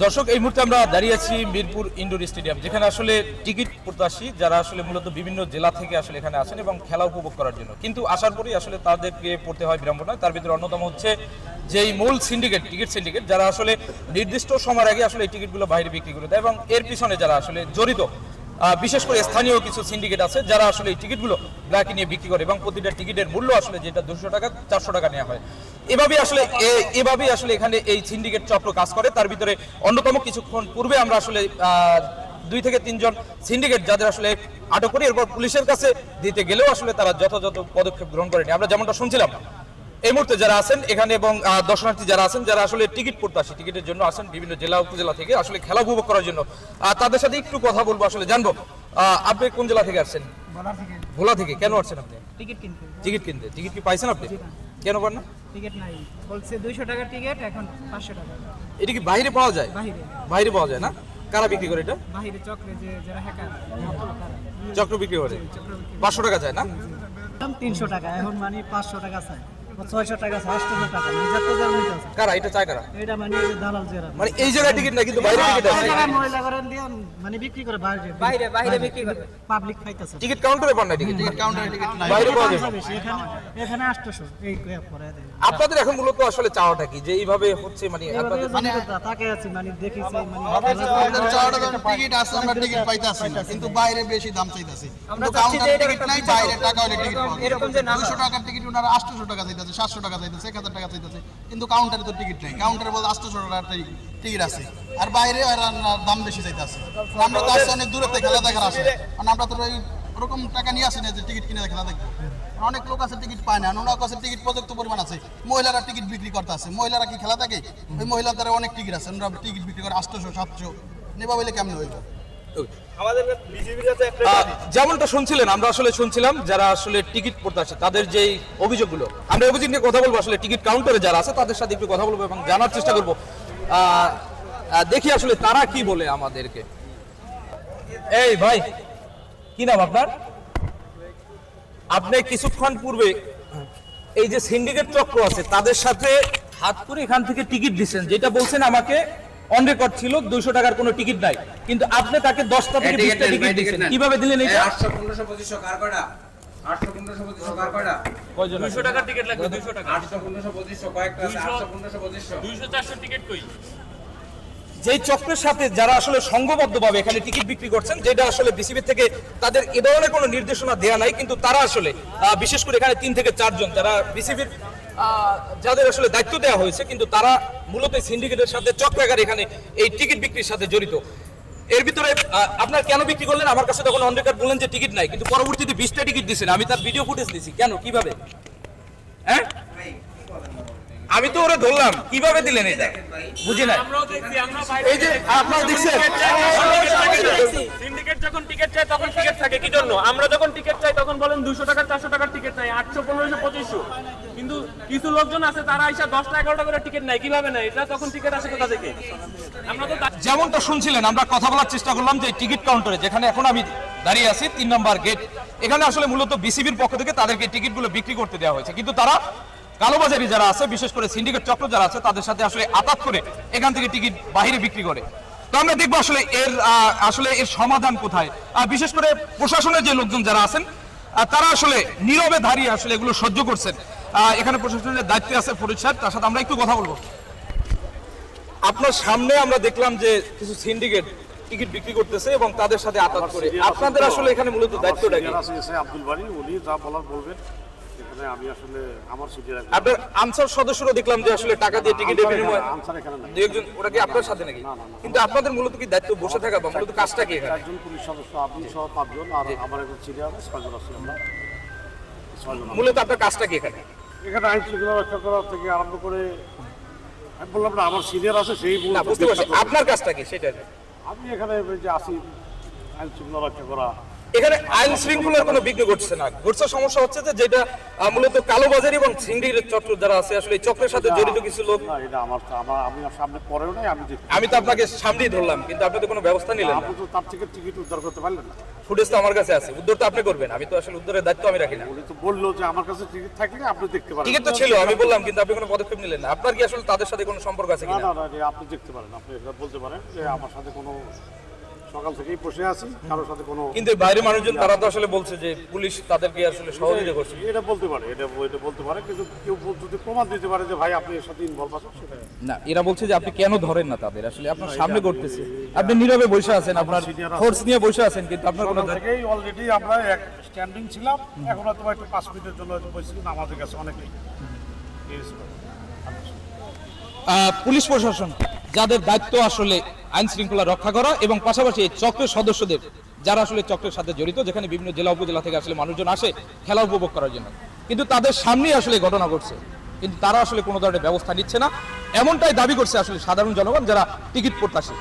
দর্শক, এই মুহূর্তে আমরা দাঁড়িয়ে আছি মিরপুর ইনডোর স্টেডিয়াম, যেখানে আসলে টিকিট প্রত্যাশী যারা আসলে মূলত বিভিন্ন জেলা থেকে আসলে এখানে আসেন এবং খেলা উপভোগ করার জন্য, কিন্তু আসার পরেই আসলে তাদেরকে পড়তে হয় বিড়ম্বনায়। তার ভিতরে অন্যতম হচ্ছে যেই মূল সিন্ডিকেট, টিকিট সিন্ডিকেট, যারা আসলে নির্দিষ্ট সময়ের আগে আসলে এই টিকিটগুলো বাইরে বিক্রি করে দেয় এবং এর পিছনে যারা আসলে জড়িত, বিশেষ করে স্থানীয় কিছু সিন্ডিকেট আছে যারা আসলে এই টিকিটগুলো ব্ল্যাকে নিয়ে বিক্রি করে এবং প্রতিটা টিকিটের মূল্য আসলে যেটা 200 টাকা 400 টাকা নেওয়া হয়। এভাবেই আসলে এখানে এই সিন্ডিকেট চক্র কাজ করে। তার ভিতরে অন্যতম কিছুক্ষণ পূর্বে আমরা আসলে 2 থেকে 3 জন সিন্ডিকেট যাদের আসলে আটক করি, এরপর পুলিশের কাছে দিতে গেলেও আসলে তারা যথাযথ পদক্ষেপ গ্রহণ করেনি। আমরা যেমনটা শুনছিলাম, এই মুহূর্তে যারা আছেন এখানে এবং দর্শনার্থী যারা আছেন, যারা আসলে টিকিট প্রত্যাশী, টিকিটের জন্য আসেন বিভিন্ন জেলা উপজেলা থেকে আসলে খেলা উপভোগ করার জন্য, তাদের সাথে একটু কথা বলবো, আসলে জানবো আপনি কোন জেলা থেকে আসছেন? ভোলা থেকে। কেন আসছেন আপনি? টিকিট কিনতে। টিকিট কি পাইছেন আপনি? কেন পান না? টিকিট নাই, বলছে 200 টাকা টিকিট, এখন 500 টাকা। এটা কি বাইরে পাওয়া যায়? বাইরে পাওয়া যায় না? কারা বিক্রি করে এটা? বাইরে চক্রে যারা হ্যাকার চক্র বিক্রি করে 500 টাকা যায় না? 300 টাকা, এখন মানে 500 টাকা চাই, 600 টাকা, 800 টাকা, মানে যত যার মধ্যে আছে। কারা এটা চায়? কারা এটা মানে দালাল যারা, মানে এই জায়গায় টিকিট না কিন্তু বাইরে টিকিট আছে, মহিলা করেন দিয়ে মানে বিক্রি করে বাইরে বিক্রি করে পাবলিক খাইতেছে। টিকিট কাউন্টারে পান না? টিকিট কাউন্টারে টিকিট নাই, বাইরে পাওয়া যায়। এখানে 800 এই করে দেয়। আপনাদের এখন মূলত আসলে চাওয়াটা কি, যে এইভাবে হচ্ছে? মানে আপনাদের মানে তাকে আছে মানে দেখিছে, মানে আমাদের চাওয়াটা টিকিট আছে, আমরা টিকিট পাইতাছি না, কিন্তু বাইরে বেশি দাম চাইতাছি। আমরা কাউন্টারে টিকিট নাই, বাইরে টাকা হলে টিকিট পাওয়া যায়। এরকম যে 200 টাকার টিকিট ওনারা 800 টাকা চাইতাছে, 700 টাকা চাইতাছে, 1000 টাকা চাইতাছে, কিন্তু কাউন্টারে তো টিকিট নাই। কাউন্টারে বলতে 800 টাকার টিকিট আছে, আর বাইরে দাম বেশি চাইতাছে। আমরা তো আসলে অনেক দূরে থেকে খেলা দেখার আসে, কারণ আমরা তো ওরকম টাকা নিয়ে আসি না যে টিকিট কিনে খেলা দেখবো। অনেক লোক আছে টিকিট পায় না, ওনার কাছে টিকিট পর্যাপ্ত পরিমাণ আছে। মহিলারা টিকিট বিক্রি করতে আছে, মহিলারা কি খেলা থাকে? ওই মহিলার দ্বারা অনেক টিকিট আছে, ওনারা টিকিট বিক্রি করে 800 700 নেবা বলে কেমন হইব? যেমনটা শুনছিলেন, আমরা আসলে শুনছিলাম যারা আসলে টিকিট প্রত্যাশী তাদের যেই অভিযোগগুলো, আমরা অভিযোগ নিয়ে কথা বলবো। আসলে টিকিট কাউন্টারে যারা আছে তাদের সাথে একটু কথা বলবো এবং জানার চেষ্টা করবো, দেখি আসলে তারা কি বলে আমাদেরকে। এই ভাই, কি নাম আপনার? আপনি কিছুক্ষণ পূর্বে এই যে সিন্ডিকেট চক্র আছে তাদের সাথে হাত করে এখান থেকে টিকিট দিচ্ছেন, যেটা বলছেন আমাকে অন রেকর্ড ছিল 200 টাকার কোনো টিকিট নাই, কিন্তু আপনি তাকে 10টা থেকে 20টা টিকিট দিচ্ছেন। কিভাবে দিলেন এটা? 800 1500 2500 কার কয়টা? 800 1500 2500 কার কয়টা? কয়জন? 200 টাকার টিকিট লাগবে, 200 টাকা। 800 1500 2500 কয়েকটা আছে? 800 1500 2500 200 400 টিকিট কই? যেই চক্রের সাথে যারা আসলে সংঘবদ্ধভাবে এখানে টিকিট বিক্রি করছেন, যেটা আসলে বিসিবি থেকে তাদের এ ধরনের কোনো নির্দেশনা দেয়া নাই, কিন্তু তারা আসলে বিশেষ করে এখানে 3 থেকে 4 জন যারা বিসিবির যাদের আসলে দায়িত্ব দেওয়া হয়েছে, কিন্তু তারা মূলত সিন্ডিকেটের সাথে চক্রাকার এখানে এই টিকিট বিক্রির সাথে জড়িত। এর ভিতরে আপনার কেন বিক্রি করলেন? আমার কাছে তখন অন রেকর্ড বললেন যে টিকিট নাই, কিন্তু পরবর্তীতে 20টা টিকিট দিয়েছেন। আমি তার ভিডিও ফুটেজ দিয়েছি। কেন, কিভাবে? হ্যাঁ, আমি তো ওরা ধরলাম, কিভাবে দিলেন এটা বুঝি না। আমরাও দেখছি, আমরা বাইরে এই যে আপনারা দেখছেন সিন্ডিকেট যখন টিকিট চায় তখন টিকিট থাকে কি জন্য? আমরা যখন টিকিট চাই তখন বলেন 200 টাকা 400 টাকার টিকিট নাই, 800 1500 2500, কিন্তু কিছু লোকজন আছে তারা আইসা 10টা 11টা করে টিকিট নাই। কিভাবে নাই এটা? তখন টিকিট আসে কোথা থেকে? আমরা তো যেমনটা শুনছিলেন, আমরা কথা বলার চেষ্টা করলাম যে টিকিট কাউন্টারে, যেখানে এখন আমি দাঁড়িয়ে আছি 3 নম্বর গেট, এখানে আসলে মূলত বিসিবির পক্ষ থেকে তাদেরকে টিকিটগুলো বিক্রি করতে দেওয়া হয়েছে, কিন্তু তারা কালোবাজারি যারা আছে, বিশেষ করে সিন্ডিকেট চক্র যারা আছে, তাদের সাথে আসলে আতাত করে এখান থেকে টিকিট বাইরে বিক্রি করে। তো আমরা দেখবো আসলে এর সমাধান কোথায়। বিশেষ করে প্রশাসনের যে লোকজন যারা আছেন তারা আসলে নীরবে দাঁড়িয়ে আসলে এগুলো সহ্য করছেন। এখানে প্রশাসনের দায়িত্বে আছে ফরিদ সাহেব, তার সাথে আমরা একটু কথা বলবো। আপনার সামনে আমরা দেখলাম যে কিছু সিন্ডিকেট টিকিট বিক্রি করতেছে এবং তাদের সাথে আতাত করে। আপনাদের আসলে এখানে মূলত দায়িত্বটা কি? আব্দুল বাড়ি, উনি যা বলার বলবেন। এখানে আমি আসলে আমার সিটি রাখি। আপনার আনসার সদস্যরা দেখলাম যে আসলে টাকা দিয়ে টিকিটের বিনিময়ে আনসার এখানে নাই। দুই একজন, ওরা কি আপনার সাথে নাকি? কিন্তু আপনাদের মূলত কি দায়িত্ব বসে থাকা বা মূলত কাজটা কি এখানে? একজন পুলিশ সদস্য, আপনি সহ 5 জন, আর আমার একজন সিটি আছে, 6 জন আছি আমরা। 6 জন। মূলত আপনার কাজটা কি এখানে? এখানে আইন শৃঙ্খলা রক্ষা করা থেকে আরম্ভ করে আমি বললাম না, আমার সিনিয়র আছে, সেই না, বুঝতে পারছি। আপনার কাজটা কি সেটা? আমি এখানে যে আসি আইন শৃঙ্খলা রক্ষা করা, এখানে আইন শৃঙ্খলার কোনো বিঘ্ন ঘটছে না, ঘটছে সমস্যা হচ্ছে যে যেটা মূলত কালোবাজারি এবং চিংড়ির চক্র যারা আছে আসলে এই চক্রের সাথে জড়িত কিছু লোক। না এটা আমি সামনে পরেও নাই, আমি দেখি। আমি তো আপনাকে সামনেই ধরলাম, কিন্তু আপনি তো কোনো ব্যবস্থা নিলেন না। আপনি তো তার থেকে টিকিট উদ্ধার করতে পারলেন না। ফুটেজ তো আমার কাছে আছে, উদ্ধার তো আপনি করবেন, আমি তো আসলে উদ্ধারের দায়িত্ব আমি রাখি না। উনি তো বললো যে আমার কাছে টিকিট থাকলে আপনি দেখতে পারেন। টিকিট তো ছিল, আমি বললাম, কিন্তু আপনি কোনো পদক্ষেপ নিলেন না। আপনার কি আসলে তাদের সাথে কোনো সম্পর্ক আছে না কিনা? না না, আপনি দেখতে পারেন, আপনি এটা বলতে পারেন যে আমার সাথে কোনো সকাল থেকেই বসে আছি, কারোর সাথে কোনো। কিন্তু বাইরের মানুষজন তারা তো আসলে বলছে যে পুলিশ তাদেরকে আসলে সহযোগিতা করছে। এটা বলতে পারে, এটা বলতে পারে, কিন্তু কেউ যদি প্রমাণ দিতে পারে যে ভাই আপনি এর সাথে ইনভলভ আছেন সেটা। না, এরা বলছে যে আপনি কেন ধরেন না তাদের, আসলে আপনার সামনে করতেছে, আপনি নীরবে বসে আছেন, আপনার ফোর্স নিয়ে বসে আছেন, কিন্তু আপনার কোনো সকাল থেকেই অলরেডি আমরা এক স্ট্যান্ডিং ছিলাম, এখন হয়তো একটু 5 মিনিটের জন্য হয়তো বসেছি, কিন্তু আমাদের কাছে অনেকেই পুলিশ প্রশাসন যাদের দায়িত্ব আসলে আইন শৃঙ্খলা রক্ষা করা এবং পাশাপাশি এই চক্রের সদস্যদের যারা আসলে চক্রের সাথে জড়িত, যেখানে বিভিন্ন জেলা উপজেলা থেকে আসলে মানুষজন আসে খেলা উপভোগ করার জন্য, কিন্তু তাদের সামনেই আসলে ঘটনা ঘটছে, কিন্তু তারা আসলে কোনো ধরনের ব্যবস্থা নিচ্ছে না, এমনটাই দাবি করছে আসলে সাধারণ জনগণ যারা টিকিট প্রত্যাশী।